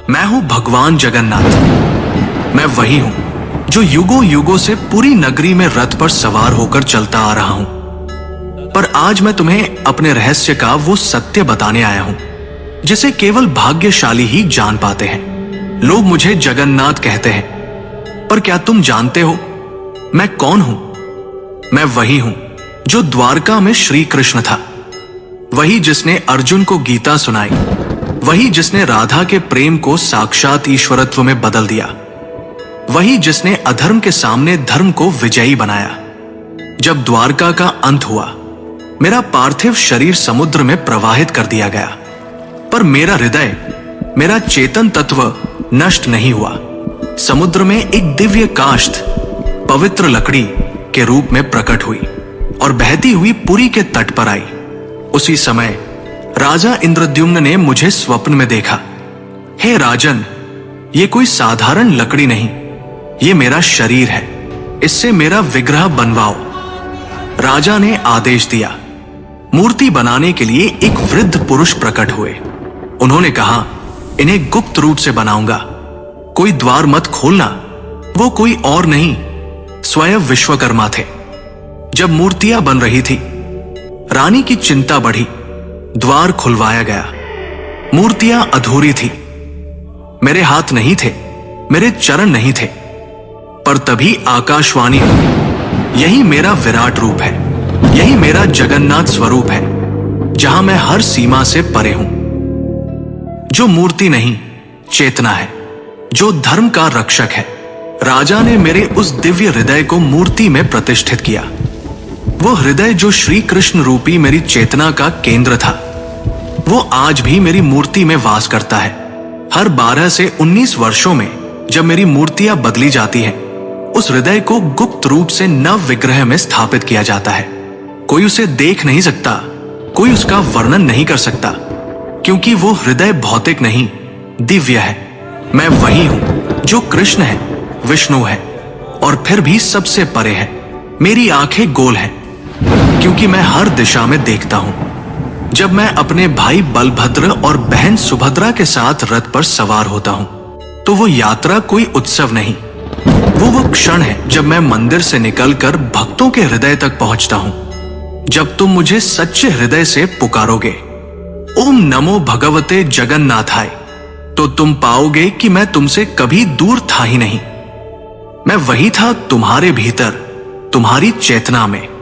मैं हूं भगवान जगन्नाथ। मैं वही हूं जो युगों युगों से पूरी नगरी में रथ पर सवार होकर चलता आ रहा हूं। पर आज मैं तुम्हें अपने रहस्य का वो सत्य बताने आया हूं जिसे केवल भाग्यशाली ही जान पाते हैं। लोग मुझे जगन्नाथ कहते हैं, पर क्या तुम जानते हो मैं कौन हूं? मैं वही हूं जो द्वारका में श्री कृष्ण था, वही जिसने अर्जुन को गीता सुनाई, वही जिसने राधा के प्रेम को साक्षात ईश्वरत्व में बदल दिया, वही जिसने अधर्म के सामने धर्म को विजयी बनाया। जब द्वारका का अंत हुआ, मेरा पार्थिव शरीर समुद्र में प्रवाहित कर दिया गया, पर मेरा हृदय, मेरा चेतन तत्व नष्ट नहीं हुआ। समुद्र में एक दिव्य काष्ठ पवित्र लकड़ी के रूप में प्रकट हुई और बहती हुई पुरी के तट पर आई। उसी समय राजा इंद्रद्युम्न ने मुझे स्वप्न में देखा। हे राजन, ये कोई साधारण लकड़ी नहीं, ये मेरा शरीर है, इससे मेरा विग्रह बनवाओ। राजा ने आदेश दिया। मूर्ति बनाने के लिए एक वृद्ध पुरुष प्रकट हुए। उन्होंने कहा, इन्हें गुप्त रूप से बनाऊंगा, कोई द्वार मत खोलना। वो कोई और नहीं, स्वयं विश्वकर्मा थे। जब मूर्तियां बन रही थी, रानी की चिंता बढ़ी। द्वार खुलवाया गया। मूर्तियां अधूरी थी। मेरे हाथ नहीं थे, मेरे चरण नहीं थे, पर तभी आकाशवाणी हुई, यही मेरा विराट रूप है, यही मेरा जगन्नाथ स्वरूप है, जहां मैं हर सीमा से परे हूं। जो मूर्ति नहीं, चेतना है, जो धर्म का रक्षक है। राजा ने मेरे उस दिव्य हृदय को मूर्ति में प्रतिष्ठित किया। वो हृदय जो श्री कृष्ण रूपी मेरी चेतना का केंद्र था, वो आज भी मेरी मूर्ति में वास करता है। हर 12 से 19 वर्षों में जब मेरी मूर्तियां बदली जाती हैं, उस हृदय को गुप्त रूप से नव विग्रह में स्थापित किया जाता है। कोई उसे देख नहीं सकता, कोई उसका वर्णन नहीं कर सकता, क्योंकि वो हृदय भौतिक नहीं, दिव्य है। मैं वही हूं जो कृष्ण है, विष्णु है और फिर भी सबसे परे है। मेरी आंखें गोल हैं क्योंकि मैं हर दिशा में देखता हूं। जब मैं अपने भाई बलभद्र और बहन सुभद्रा के साथ रथ पर सवार होता हूं, तो वो यात्रा कोई उत्सव नहीं, वो क्षण है जब मैं मंदिर से निकलकर भक्तों के हृदय तक पहुंचता हूं। जब तुम मुझे सच्चे हृदय से पुकारोगे, ओम नमो भगवते जगन्नाथाय, तो तुम पाओगे कि मैं तुमसे कभी दूर था ही नहीं। मैं वही था तुम्हारे भीतर, तुम्हारी चेतना में।